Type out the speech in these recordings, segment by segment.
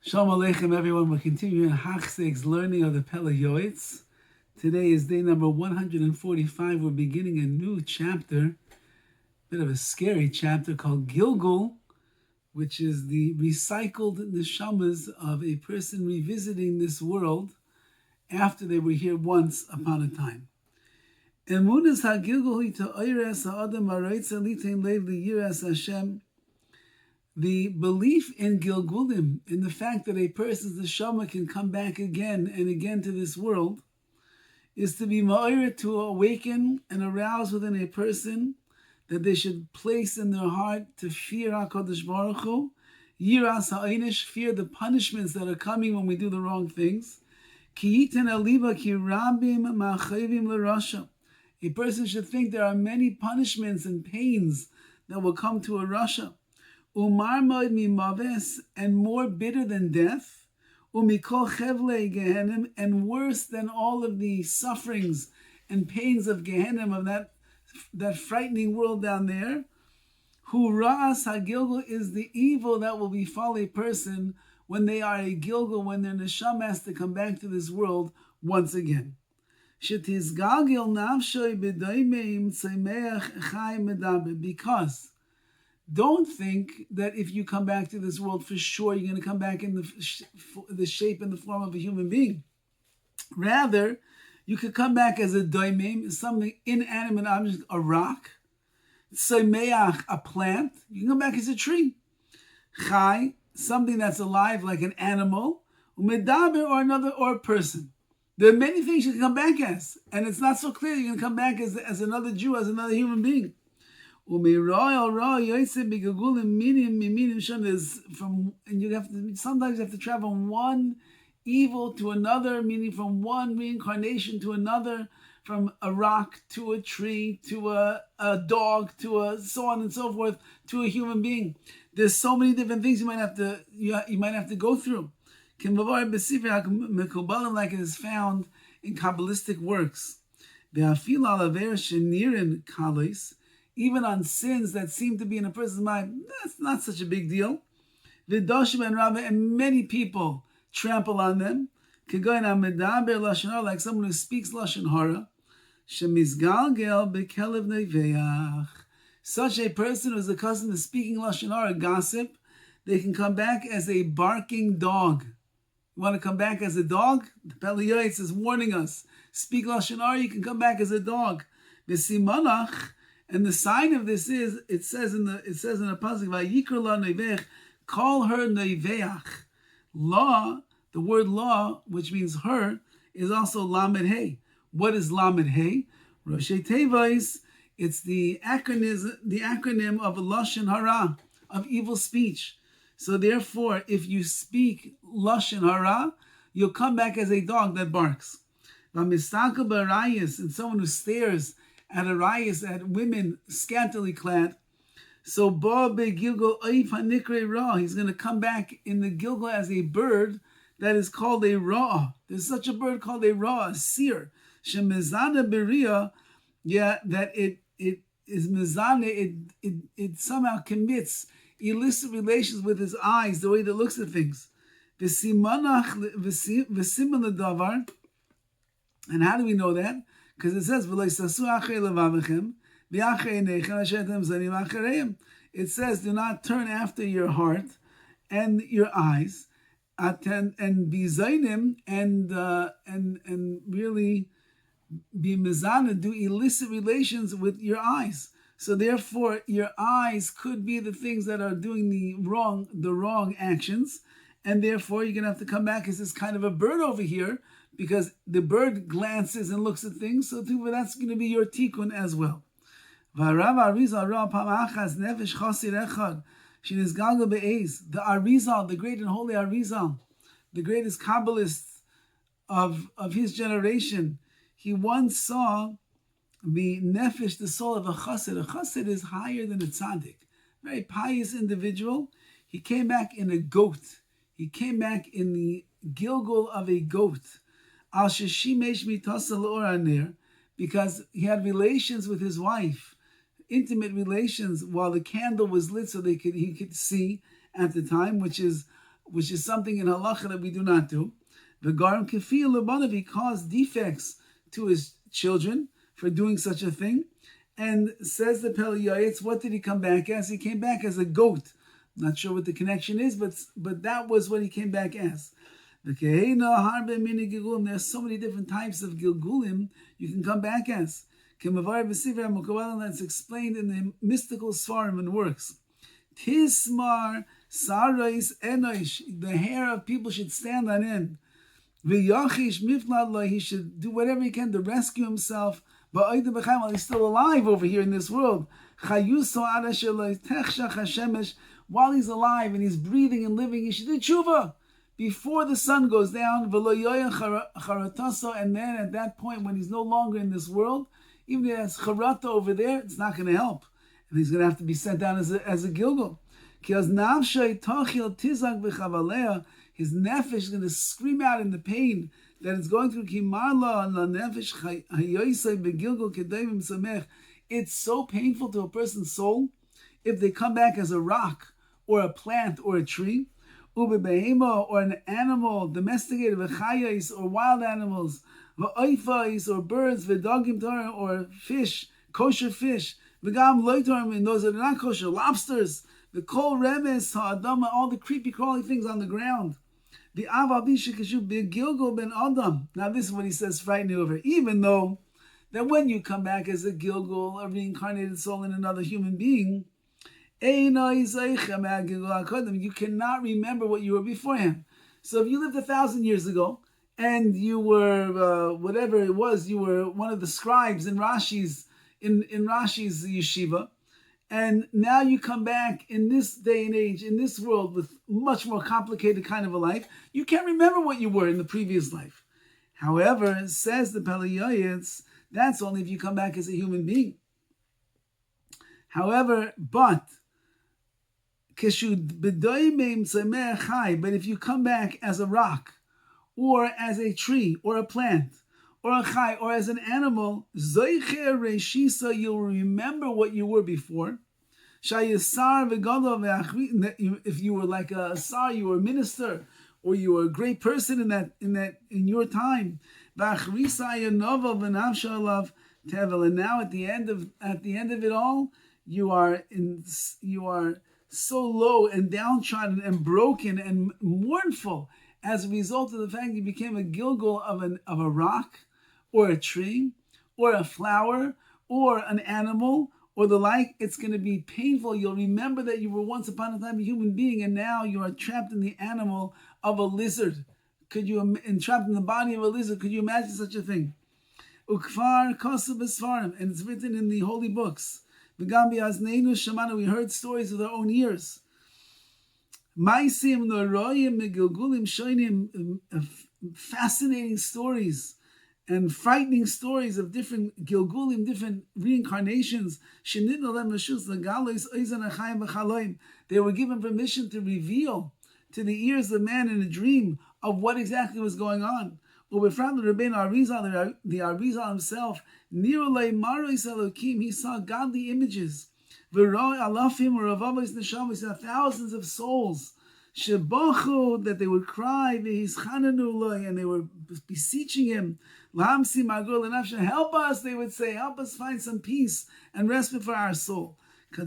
Shalom Aleichem, everyone. We're continuing Hachzeg's learning of the Pele Yoetz. Today is day number 145. We're beginning a new chapter, bit of a scary chapter called Gilgul, which is the recycled neshamas of a person revisiting this world after they were here once upon a time. Emunas ha-Gilgul hi ta'oires ha'adam ha'roitza litein lev liyiras Hashem. The belief in Gilgulim, in the fact that a person's neshama can come back again and again to this world, is to be ma'ir, to awaken and arouse within a person that they should place in their heart to fear HaKadosh Baruch Hu, yiras ha'einish, fear the punishments that are coming when we do the wrong things. Ki yiten aliba ki rabim ma'chayvim l'rasha. A person should think there are many punishments and pains that will come to a rasha. Umar moed mimaves, and more bitter than death, umikol chevle Gehenim, and worse than all of the sufferings and pains of Gehenim, of that frightening world down there. Hu ra'as ha-Gilgul is the evil that will befall a person when they are a Gilgul, when their neshama has to come back to this world once again. Shetizgalgil nafshoy b'doimeim tzemeach chai medaber, because don't think that if you come back to this world for sure you're going to come back in the shape and the form of a human being. Rather, you could come back as a doimim, something inanimate object, a rock. Tzemeach, a plant. You can come back as a tree. Chai, something that's alive like an animal. Umedaber, or a person. There are many things you can come back as, and it's not so clear you're going to come back as another Jew, as another human being. Is from, and sometimes you have to travel from one evil to another, meaning from one reincarnation to another, from a rock to a tree to a dog to a so on and so forth to a human being. There's so many different things you might have to go through. Like it is found in Kabbalistic works. Even on sins that seem to be in a person's mind, that's not such a big deal. V'doshim and Rabbi, and many people trample on them. Like someone who speaks lashon hara. Shemizgalgel bekelev neveach. Such a person who is accustomed to speaking lashon hara, gossip, they can come back as a barking dog. You want to come back as a dog? The Pele Yoetz is warning us. Speak lashon hara, you can come back as a dog. V'simanach. And the sign of this is, it says in the pasuk, "Vayikra la neveach," call her neveach. Law, the word law, which means her, is also lamed hey. What is lamed hey? Roshei Tevos. It's the acronym of lashon hara, of evil speech. So therefore, if you speak lashon hara, you'll come back as a dog that barks. V'mistakel b'arayis, and someone who stares at arayis, at women scantily clad. So Gilgul oif hanikre ra, he's going to come back in the Gilgul as a bird that is called a ra. There's such a bird called a ra, a seer. Shemezana beria, that it is mezana, it somehow commits illicit relations with his eyes, the way that it looks at things. V'simanach v'siman davar, and how do we know that? Because it says, it says, do not turn after your heart and your eyes, and be zaynim, and really be mizana, do illicit relations with your eyes. So therefore, your eyes could be the things that are doing the wrong actions, and therefore you're going to have to come back as this kind of a bird over here, because the bird glances and looks at things, so too, that's going to be your tikkun as well. The Arizal, the great and holy Arizal, the greatest Kabbalist of his generation, he once saw the nefesh, the soul of a chassid. A chassid is higher than a tzaddik, very pious individual. He came back in a goat. He came back in the Gilgul of a goat. Al sheshimesh mitasa l'or, because he had relations with his wife, intimate relations, while the candle was lit, so he could see at the time, which is which is something in halacha that we do not do. V'garim kefil lebanav, he caused defects to his children for doing such a thing. And says the Pele Yoetz, what did he come back as? He came back as a goat. Not sure what the connection is, but that was what he came back as. There's so many different types of gilgulim you can come back as. That's explained in the mystical svarim and works. Tismar sarais enosh, the hair of people should stand on end. V'yachish mifnad, he should do whatever he can to rescue himself. But while he's still alive over here in this world, while he's alive and he's breathing and living, he should do tshuva before the sun goes down. And then at that point, when he's no longer in this world, even if he has charata over there, it's not going to help. And he's going to have to be sent down as a gilgul. His nefesh is going to scream out in the pain that it's going through. It's so painful to a person's soul if they come back as a rock or a plant or a tree, or an animal, domesticated, or wild animals, or birds, or fish, kosher fish, and those that are not kosher, lobsters, the kol remes, all the creepy crawly things on the ground. The avabishikashu begilgul ben adam. Now this is what he says, frightening over. Even though that when you come back as a gilgul, a reincarnated soul in another human being, you cannot remember what you were beforehand. So if you lived 1,000 years ago and you were whatever it was, you were one of the scribes in Rashi's yeshiva, and now you come back in this day and age, in this world, with much more complicated kind of a life. You can't remember what you were in the previous life. However, says the Pele Yoetz, that's only if you come back as a human being. However, but if you come back as a rock, or as a tree, or a plant, or a chai, or as an animal, you'll remember what you were before. If you were like a sar, you were a minister, or you were a great person in your time. And now at the end of it all, you are so low and downtrodden and broken and mournful as a result of the fact you became a gilgul of a rock, or a tree, or a flower, or an animal, or the like. It's going to be painful. You'll remember that you were once upon a time a human being, and now you are trapped in the animal of a lizard. Trapped in the body of a lizard? Could you imagine such a thing? Ukfar kosu b'sfarim, and it's written in the holy books. V'gam bi'azneinu shamanu, we heard stories with our own ears. Maisim noroyim megilgulim shoinim, fascinating stories and frightening stories of different gilgulim, different reincarnations. They were given permission to reveal to the ears of man in a dream of what exactly was going on. The Arizal himself, he saw godly images. He saw thousands of souls that they would cry, and they were beseeching him. Help us, they would say, help us find some peace and respite for our soul. A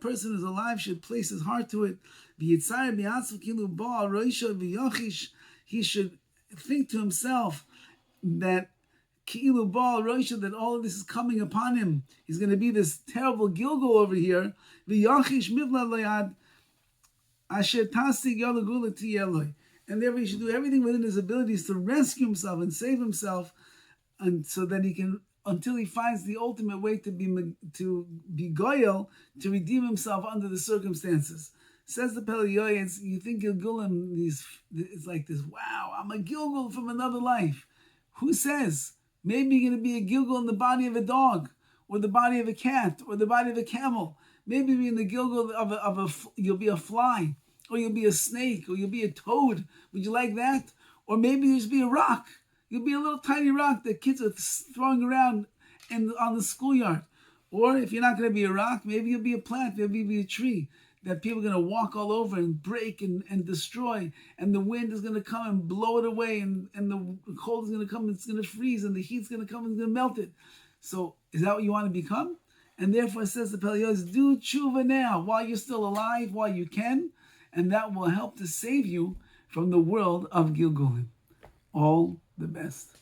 person who's alive should place his heart to it. He should think to himself that that all of this is coming upon him. He's going to be this terrible gilgul over here. And therefore he should do everything within his abilities to rescue himself and save himself, and so that he can, until he finds the ultimate way to be goyal, to redeem himself under the circumstances. Says the Pele Yoetz, you think Gilgulim, it's like this, wow, I'm a Gilgul from another life. Who says? Maybe you're going to be a Gilgul in the body of a dog, or the body of a cat, or the body of a camel. Maybe you'll be in the Gilgul you'll be a fly, or you'll be a snake, or you'll be a toad. Would you like that? Or maybe you'll just be a rock. You'll be a little tiny rock that kids are throwing around on the schoolyard. Or if you're not going to be a rock, maybe you'll be a plant, maybe you'll be a tree. that people are going to walk all over and break and destroy, and the wind is going to come and blow it away, and the cold is going to come and it's going to freeze, and the heat's going to come and it's going to melt it. So is that what you want to become? And therefore it says the Pele Yoetz, do tshuva now while you're still alive, while you can, and that will help to save you from the world of Gilgulim. All the best.